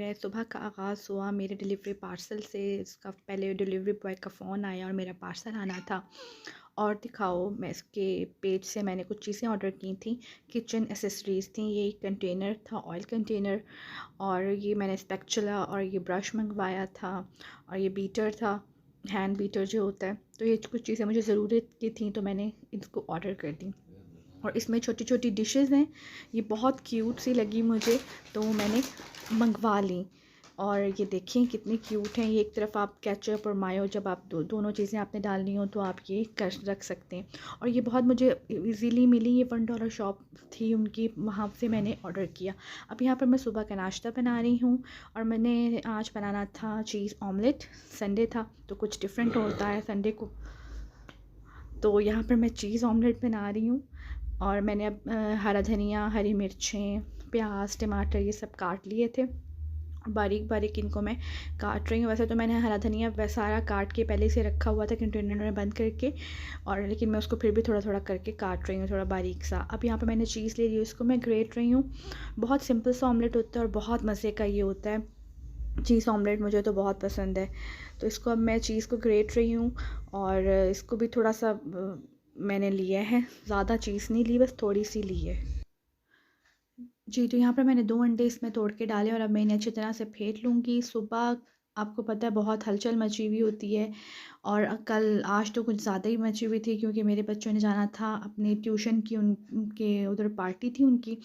है सुबह का आगाज़ हुआ मेरे डिलीवरी पार्सल से। इसका पहले डिलीवरी बॉय का फ़ोन आया और मेरा पार्सल आना था। और दिखाओ, मैं इसके पेज से मैंने कुछ चीज़ें ऑर्डर की थी, किचन एसेसरीज़ थी। ये एक कंटेनर था, ऑयल कंटेनर, और ये मैंने स्पैचुला और ये ब्रश मंगवाया था, और ये बीटर था, हैंड बीटर जो होता है। तो ये कुछ चीज़ें मुझे ज़रूरत की थी तो मैंने इसको ऑर्डर कर दी। और इसमें छोटी छोटी डिशेस हैं, ये बहुत क्यूट सी लगी मुझे तो मैंने मंगवा ली। और ये देखें कितनी क्यूट हैं। ये एक तरफ आप केचप और मायो, जब आप दोनों चीज़ें आपने डालनी हो तो आप ये कर रख सकते हैं। और ये बहुत मुझे इजीली मिली, ये $1 शॉप थी उनकी, वहाँ से मैंने ऑर्डर किया। अब यहाँ पर मैं सुबह का नाश्ता बना रही हूँ और मैंने आज बनाना था चीज़ ऑमलेट। संडे था तो कुछ डिफरेंट होता है संडे को, तो यहाँ पर मैं चीज़ ऑमलेट बना रही हूँ। और मैंने अब हरा धनिया, हरी मिर्चें, प्याज, टमाटर ये सब काट लिए थे। बारीक बारीक इनको मैं काट रही हूँ। वैसे तो मैंने हरा धनिया वह सारा काट के पहले से रखा हुआ था कंटेनर में बंद करके, और लेकिन मैं उसको फिर भी थोड़ा थोड़ा करके काट रही हूँ, थोड़ा बारीक सा। अब यहाँ पे मैंने चीज़ ले ली, उसको मैं ग्रेट रही हूँ। बहुत सिंपल सा ऑमलेट होता है और बहुत मज़े का ये होता है चीज़ ऑमलेट, मुझे तो बहुत पसंद है। तो इसको अब मैं चीज़ को ग्रेट रही हूँ और इसको भी थोड़ा सा मैंने लिया है, ज़्यादा चीज़ नहीं ली, बस थोड़ी सी ली है जी। तो यहाँ पर मैंने 2 अंडे इसमें तोड़ के डाले और अब मैं इन्हें अच्छी तरह से फेंट लूँगी। सुबह आपको पता है बहुत हलचल मची हुई होती है, और कल आज तो कुछ ज़्यादा ही मची हुई थी क्योंकि मेरे बच्चों ने जाना था अपने ट्यूशन की, उनके उधर पार्टी थी उनकी।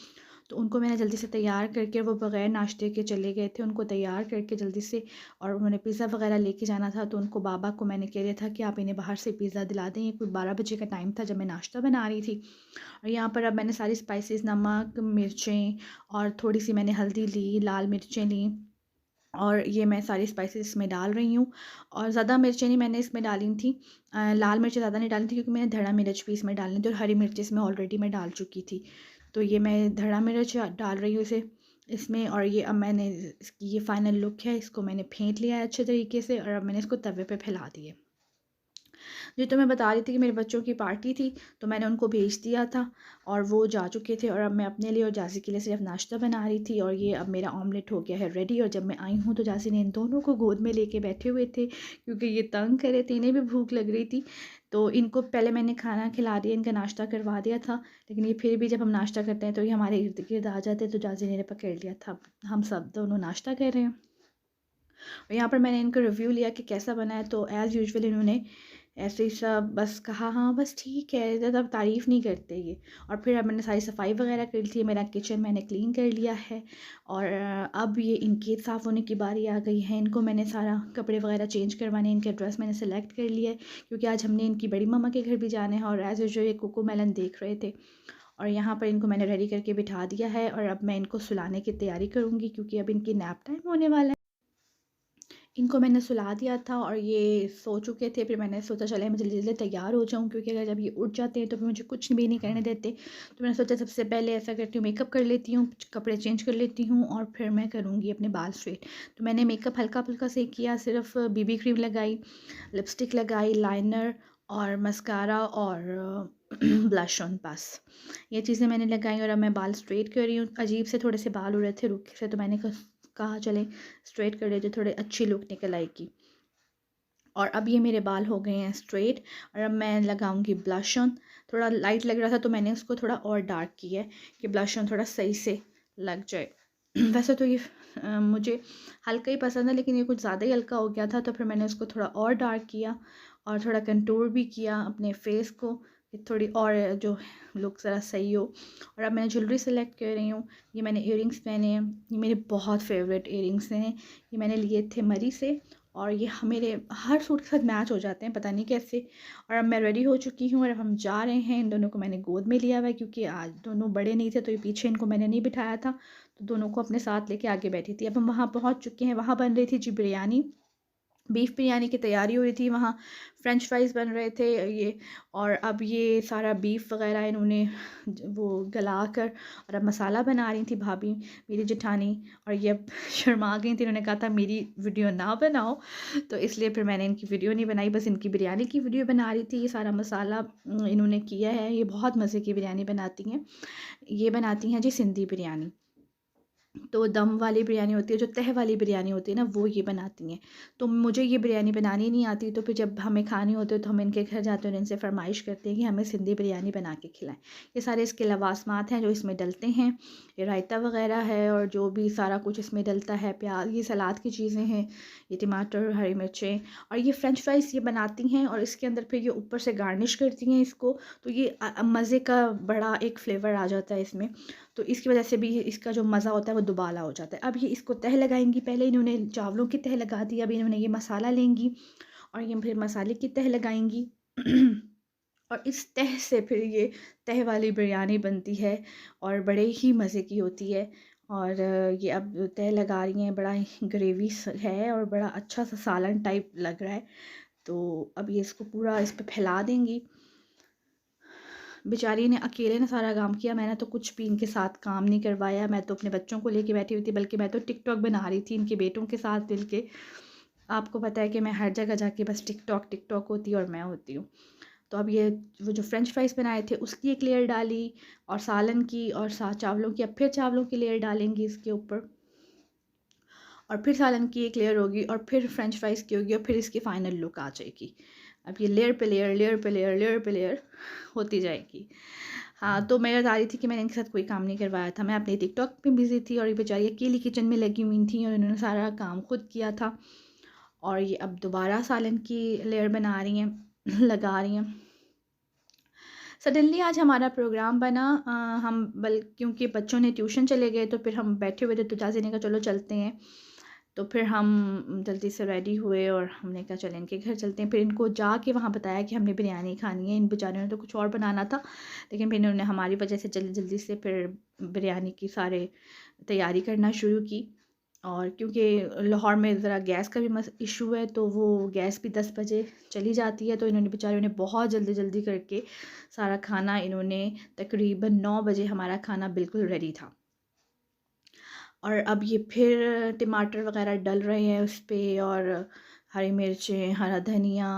तो उनको मैंने जल्दी से तैयार करके, वो बग़ैर नाश्ते के चले गए थे, उनको तैयार करके जल्दी से, और उन्होंने पिज़्ज़ा वगैरह लेके जाना था। तो उनको बाबा को मैंने कह दिया था कि आप इन्हें बाहर से पिज़्ज़ा दिला दें। ये कोई 12 बजे का टाइम था जब मैं नाश्ता बना रही थी। और यहाँ पर अब मैंने सारी स्पाइसेस, नमक, मिर्चें और थोड़ी सी मैंने हल्दी ली, लाल मिर्चें ली, और ये मैं सारी स्पाइसेस इसमें डाल रही हूँ। और ज़्यादा मिर्चें नहीं मैंने इसमें डाली थी, लाल मिर्चें ज़्यादा नहीं डाली थी क्योंकि मैंने धड़ा मिर्च भी इसमें डालनी थी, और हरी मिर्च इसमें ऑलरेडी मैं डाल चुकी थी। तो ये मैं धड़ा मिर्च डाल रही हूँ इसे इसमें। और ये अब मैंने इसकी ये फ़ाइनल लुक है, इसको मैंने फेंट लिया है अच्छे तरीके से, और अब मैंने इसको तवे पे फैला दिए। जी, तो मैं बता रही थी कि मेरे बच्चों की पार्टी थी तो मैंने उनको भेज दिया था और वो जा चुके थे, और अब मैं अपने लिए और जासी के लिए सिर्फ नाश्ता बना रही थी। और ये अब मेरा ऑमलेट हो गया है रेडी। और जब मैं आई हूँ तो जासी ने इन दोनों को गोद में लेके बैठे हुए थे क्योंकि ये तंग करे थे, इन्हें भी भूख लग रही थी। तो इनको पहले मैंने खाना खिला दिया, इनका नाश्ता करवा दिया था, लेकिन ये फिर भी जब हम नाश्ता करते हैं तो ये हमारे इर्द गिर्द आ जाते हैं। तो जासी ने पकड़ लिया था, हम सब दोनों नाश्ता कर रहे हैं। और यहाँ पर मैंने इनका रिव्यू लिया कि कैसा बना है, तो एज़ यूजुअल इन्होंने ऐसे ही सब बस कहा हाँ बस ठीक है, ज़्यादा तारीफ़ नहीं करते ये। और फिर अब मैंने सारी सफाई वगैरह कर ली थी, मेरा किचन मैंने क्लीन कर लिया है। और अब ये इनके साफ़ होने की बारी आ गई है। इनको मैंने सारा कपड़े वगैरह चेंज करवाने, इनके ड्रेस मैंने सेलेक्ट कर लिया है क्योंकि आज हमने इनकी बड़ी मम्मा के घर भी जाना है। और एज़ यूजुअल ये कोको मेलन देख रहे थे, और यहाँ पर इनको मैंने रेडी करके बिठा दिया है। और अब मैं इनको सुलाने की तैयारी करूँगी क्योंकि अब इनकी नैप टाइम होने वाला है। इनको मैंने सुला दिया था और ये सो चुके थे। फिर मैंने सोचा चले मैं जल्दी जल्दी तैयार हो जाऊँ क्योंकि अगर जब ये उठ जाते हैं तो फिर मुझे कुछ भी नहीं करने देते। तो मैंने सोचा सबसे पहले ऐसा करती हूँ, मेकअप कर लेती हूँ, कपड़े चेंज कर लेती हूँ और फिर मैं करूँगी अपने बाल स्ट्रेट। तो मैंने मेकअप हल्का फुल्का से किया, सिर्फ बीबी क्रीम लगाई, लिपस्टिक लगाई, लाइनर और मस्कारा और ब्लश ऑन, बस ये चीज़ें मैंने लगाई। और अब मैं बाल स्ट्रेट कर रही हूँ। अजीब से थोड़े से बाल उड़ रहे थे रुके से, तो मैंने कहा चले स्ट्रेट कर लेते, थोड़े अच्छी लुक निकल आएगी। और अब ये मेरे बाल हो गए हैं स्ट्रेट। और अब मैं लगाऊंगी ब्लश ऑन। थोड़ा लाइट लग रहा था तो मैंने उसको थोड़ा और डार्क किया है कि ब्लश ऑन थोड़ा सही से लग जाए। वैसे तो ये मुझे हल्का ही पसंद है, लेकिन ये कुछ ज़्यादा ही हल्का हो गया था तो फिर मैंने उसको थोड़ा और डार्क किया और थोड़ा कंटूर भी किया अपने फेस को कि थोड़ी और जो लुक ज़रा सही हो। और अब मैं ज्वेलरी सेलेक्ट कर रही हूँ। ये मैंने इयरिंग्स पहने हैं, ये मेरे बहुत फेवरेट इयरिंग्स हैं। ये मैंने लिए थे मरी से और ये मेरे हर सूट के साथ मैच हो जाते हैं, पता नहीं कैसे। और अब मैं रेडी हो चुकी हूँ और अब हम जा रहे हैं। इन दोनों को मैंने गोद में लिया हुआ है क्योंकि आज दोनों बड़े नहीं थे तो ये पीछे इनको मैंने नहीं बिठाया था, तो दोनों को अपने साथ लेके आगे बैठी थी। अब हम वहाँ पहुँच चुके हैं। वहाँ बन रही थी जी बिरयानी, बीफ बिरयानी की तैयारी हो रही थी। वहाँ फ्रेंच फ्राइज़ बन रहे थे ये। और अब ये सारा बीफ वगैरह इन्होंने वो गला कर और अब मसाला बना रही थी भाभी मेरी जेठानी। और ये अब शर्मा गई थी, इन्होंने कहा था मेरी वीडियो ना बनाओ, तो इसलिए फिर मैंने इनकी वीडियो नहीं बनाई, बस इनकी बिरयानी की वीडियो बना रही थी। ये सारा मसाला इन्होंने किया है। ये बहुत मज़े की बिरयानी बनाती हैं, ये बनाती हैं जी सिंधी बिरयानी। तो दम वाली बिरयानी होती है, जो तह वाली बिरयानी होती है ना, वो ये बनाती हैं। तो मुझे ये बिरयानी बनानी नहीं आती, तो फिर जब हमें खानी होती है तो हम इनके घर जाते हैं और इनसे फरमाइश करते हैं कि हमें सिंधी बिरयानी बना के खिलाएं। ये सारे इसके लवासमात हैं जो इसमें डलते हैं, ये रायता वगैरह है और जो भी सारा कुछ इसमें डलता है, प्याज, ये सलाद की चीज़ें हैं, ये टमाटर, हरी मिर्चें, और ये फ़्रेंच फ्राइज़ ये बनाती हैं और इसके अंदर फिर ये ऊपर से गार्निश करती हैं इसको। तो ये मज़े का बड़ा एक फ्लेवर आ जाता है इसमें, तो इसकी वजह से भी इसका जो मज़ा होता है वो दुबाला हो जाता है। अब ये इसको तह लगाएंगी, पहले इन्होंने चावलों की तह लगा दी, अब इन्होंने ये मसाला लेंगी और ये फिर मसाले की तह लगाएंगी और इस तह से फिर ये तह वाली बिरयानी बनती है और बड़े ही मज़े की होती है। और ये अब तह लगा रही हैं, बड़ा ही ग्रेवी है और बड़ा अच्छा सा सालन टाइप लग रहा है। तो अब ये इसको पूरा इस पर फैला देंगी। बेचारी ने अकेले ने सारा काम किया, मैंने तो कुछ भी इनके साथ काम नहीं करवाया। मैं तो अपने बच्चों को लेके बैठी हुई थी, बल्कि मैं तो टिकटॉक बना रही थी इनके बेटों के साथ मिल के। आपको पता है कि मैं हर जगह जाके बस टिकटॉक टिकटॉक होती है और मैं होती हूँ। तो अब ये वो जो फ्रेंच फ्राइज़ बनाए थे उसकी एक लेयर डाली और सालन की और साथ चावलों की, अब फिर चावलों की लेयर डालेंगी इसके ऊपर और फिर सालन की एक लेयर होगी और फिर फ्रेंच फ्राइज़ की होगी और फिर इसकी फ़ाइनल लुक आ जाएगी। अब ये लेयर पे लेयर, लेयर पे लेयर, लेयर पे लेयर होती जाएगी। हाँ, तो मैं बता रही थी कि मैंने इनके साथ कोई काम नहीं करवाया था, मैं अपने टिकटॉक पे बिज़ी थी और ये बेचारी अकेली किचन में लगी हुई थी और इन्होंने सारा काम खुद किया था। और ये अब दोबारा सालन की लेयर बना रही हैं, लगा रही हैं। सडनली आज हमारा प्रोग्राम बना, हम क्योंकि बच्चों ने ट्यूशन चले गए तो फिर हम बैठे हुए थे, तो जाजी ने कहा चलो चलते हैं। तो फिर हम जल्दी से रेडी हुए और हमने कहा चलें इनके घर चलते हैं। फिर इनको जाके वहाँ बताया कि हमने बिरयानी खानी है, इन बेचारियों ने तो कुछ और बनाना था, लेकिन फिर इन्होंने हमारी वजह से जल्दी जल्दी से फिर बिरयानी की सारे तैयारी करना शुरू की। और क्योंकि लाहौर में ज़रा गैस का भी इशू है, तो वो गैस भी 10 बजे चली जाती है, तो इन्होंने बेचारियों ने बहुत जल्दी जल्दी करके सारा खाना, इन्होंने तकरीबन 9 बजे हमारा खाना बिल्कुल रेडी था। और अब ये फिर टमाटर वगैरह डल रहे हैं उस पे और हरी मिर्चें, हरा धनिया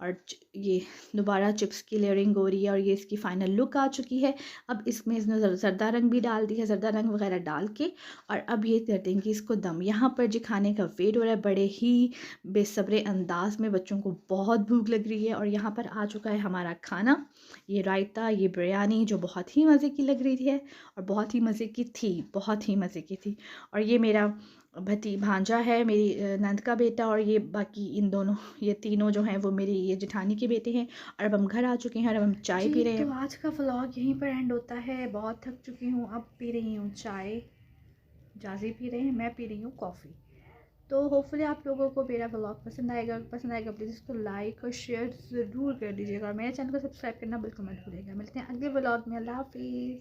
और ये दोबारा चिप्स की लेयरिंग हो रही है और ये इसकी फ़ाइनल लुक आ चुकी है। अब इसमें इसने ज़रदा रंग भी डाल दी है, ज़रदा रंग वगैरह डाल के और अब ये कर देंगे इसको दम। यहाँ पर जो खाने का वेट हो रहा है बड़े ही बेसब्रे अंदाज में, बच्चों को बहुत भूख लग रही है और यहाँ पर आ चुका है हमारा खाना, ये रायता, ये बिरयानी जो बहुत ही मज़े की लग रही है और बहुत ही मज़े की थी, बहुत ही मज़े की थी। और ये मेरा भांजा है, मेरी नंद का बेटा, और ये बाकी इन दोनों, ये तीनों जो हैं वो मेरी ये जेठानी के बेटे हैं। और अब हम घर आ चुके हैं और अब हम चाय पी रहे हैं। तो आज का व्लॉग यहीं पर एंड होता है, बहुत थक चुकी हूँ, अब पी रही हूँ चाय, जाजी पी रहे हैं, मैं पी रही हूँ कॉफ़ी। तो होपफुली आप लोगों को मेरा व्लॉग पसंद आएगा, प्लीज़ इसको लाइक और शेयर ज़रूर कर दीजिएगा और मेरे चैनल को सब्सक्राइब करना बिल्कुल मत भूलिएगा। मिलते हैं अगले व्लॉग में, अल्लाह हाफिज़।